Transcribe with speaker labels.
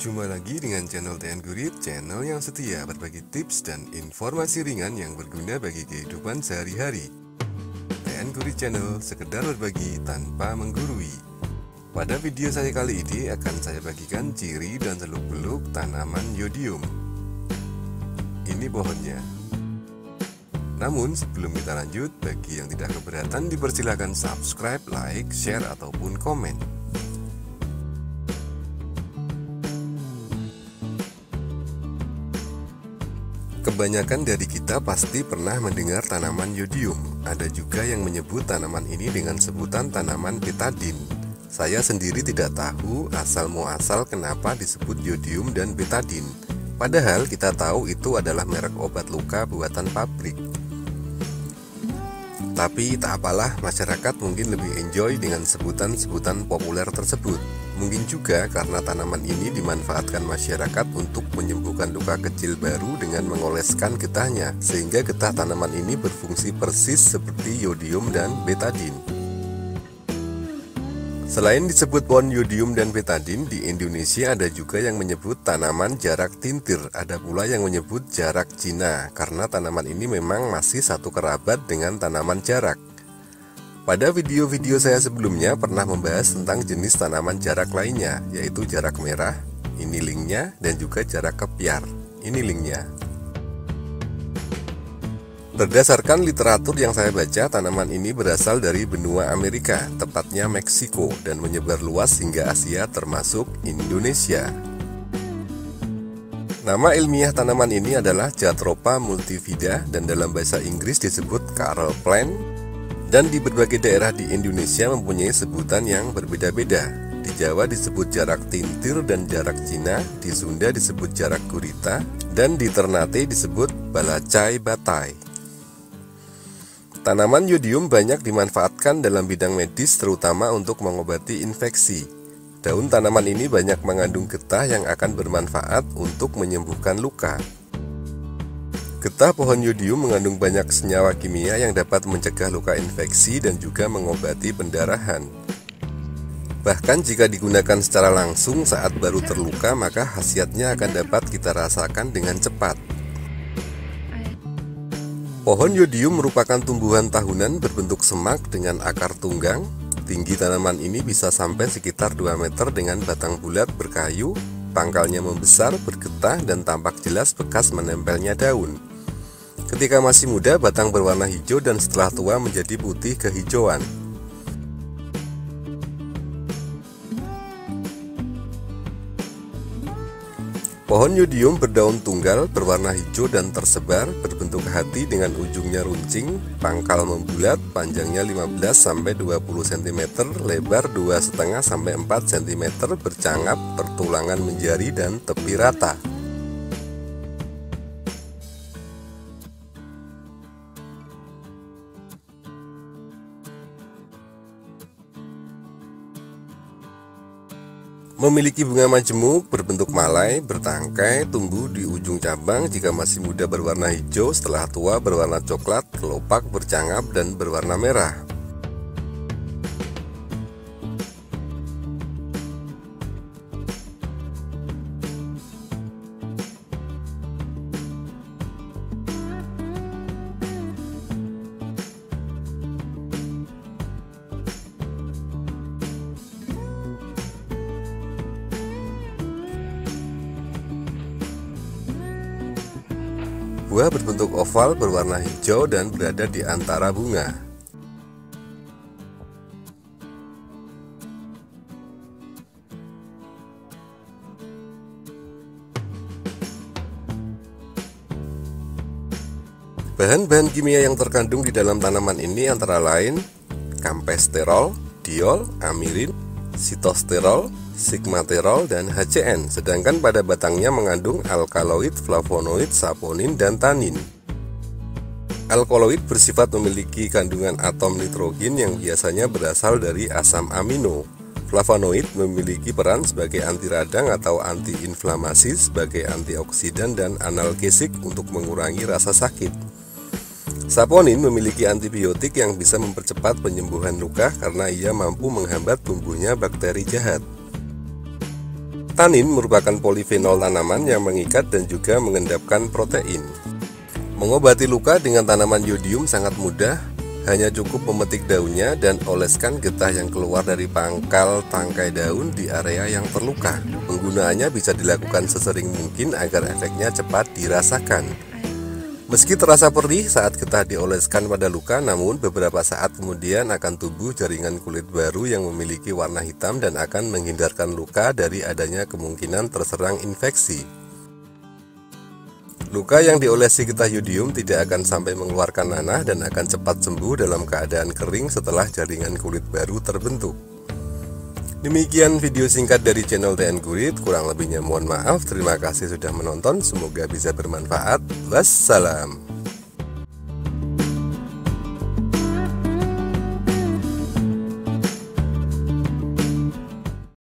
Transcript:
Speaker 1: Berjumpa lagi dengan channel TN Gurit, channel yang setia berbagi tips dan informasi ringan yang berguna bagi kehidupan sehari-hari. TN Gurit Channel, sekedar berbagi tanpa menggurui. Pada video saya kali ini akan saya bagikan ciri dan seluk-beluk tanaman yodium. Ini pohonnya. Namun sebelum kita lanjut, bagi yang tidak keberatan dipersilakan subscribe, like, share, ataupun komen. Kebanyakan dari kita pasti pernah mendengar tanaman yodium. Ada juga yang menyebut tanaman ini dengan sebutan tanaman betadine. Saya sendiri tidak tahu asal-muasal kenapa disebut yodium dan betadine. Padahal kita tahu itu adalah merek obat luka buatan pabrik. Tapi tak apalah, masyarakat mungkin lebih enjoy dengan sebutan-sebutan populer tersebut. Mungkin juga karena tanaman ini dimanfaatkan masyarakat untuk menyembuhkan luka kecil baru dengan mengoleskan getahnya, sehingga getah tanaman ini berfungsi persis seperti yodium dan betadine. Selain disebut pohon yodium dan betadine, di Indonesia ada juga yang menyebut tanaman jarak tintir. Ada pula yang menyebut jarak Cina, karena tanaman ini memang masih satu kerabat dengan tanaman jarak. Pada video-video saya sebelumnya pernah membahas tentang jenis tanaman jarak lainnya, yaitu jarak merah, ini linknya, dan juga jarak kepiar, ini linknya. Berdasarkan literatur yang saya baca, tanaman ini berasal dari benua Amerika, tepatnya Meksiko, dan menyebar luas hingga Asia termasuk Indonesia. Nama ilmiah tanaman ini adalah Jatropha multifida dan dalam bahasa Inggris disebut Carl plant. Dan di berbagai daerah di Indonesia mempunyai sebutan yang berbeda-beda. Di Jawa disebut jarak tintir dan jarak Cina, di Sunda disebut jarak gurita, dan di Ternate disebut balacai batai. Tanaman yodium banyak dimanfaatkan dalam bidang medis, terutama untuk mengobati infeksi. Daun tanaman ini banyak mengandung getah yang akan bermanfaat untuk menyembuhkan luka. Getah pohon yodium mengandung banyak senyawa kimia yang dapat mencegah luka infeksi dan juga mengobati pendarahan. Bahkan jika digunakan secara langsung saat baru terluka, maka khasiatnya akan dapat kita rasakan dengan cepat. Pohon yodium merupakan tumbuhan tahunan berbentuk semak dengan akar tunggang. Tinggi tanaman ini bisa sampai sekitar 2 meter dengan batang bulat berkayu, pangkalnya membesar, bergetah, dan tampak jelas bekas menempelnya daun. Ketika masih muda, batang berwarna hijau dan setelah tua menjadi putih kehijauan. Pohon yodium berdaun tunggal, berwarna hijau dan tersebar, berbentuk hati dengan ujungnya runcing, pangkal membulat, panjangnya 15-20 cm, lebar 2,5-4 cm, bercangap, pertulangan menjari dan tepi rata. Memiliki bunga majemuk berbentuk malai, bertangkai, tumbuh di ujung cabang. Jika masih muda berwarna hijau, setelah tua berwarna coklat, kelopak, bercangap, dan berwarna merah. Buah berbentuk oval, berwarna hijau, dan berada di antara bunga. Bahan-bahan kimia yang terkandung di dalam tanaman ini antara lain kampesterol, diol, amirin, sitosterol, sigmaterol, dan HCN, sedangkan pada batangnya mengandung alkaloid, flavonoid, saponin, dan tanin. Alkaloid bersifat memiliki kandungan atom nitrogen yang biasanya berasal dari asam amino. Flavonoid memiliki peran sebagai anti radang atau antiinflamasi, sebagai antioksidan dan analgesik untuk mengurangi rasa sakit. Saponin memiliki antibiotik yang bisa mempercepat penyembuhan luka karena ia mampu menghambat tumbuhnya bakteri jahat. Tanin merupakan polifenol tanaman yang mengikat dan juga mengendapkan protein. Mengobati luka dengan tanaman yodium sangat mudah, hanya cukup memetik daunnya dan oleskan getah yang keluar dari pangkal tangkai daun di area yang terluka. Penggunaannya bisa dilakukan sesering mungkin agar efeknya cepat dirasakan. Meski terasa perih saat getah dioleskan pada luka, namun beberapa saat kemudian akan tumbuh jaringan kulit baru yang memiliki warna hitam dan akan menghindarkan luka dari adanya kemungkinan terserang infeksi. Luka yang diolesi getah yodium tidak akan sampai mengeluarkan nanah dan akan cepat sembuh dalam keadaan kering setelah jaringan kulit baru terbentuk. Demikian video singkat dari channel TN Kurit, kurang lebihnya mohon maaf. Terima kasih sudah menonton, semoga bisa bermanfaat. Wassalam.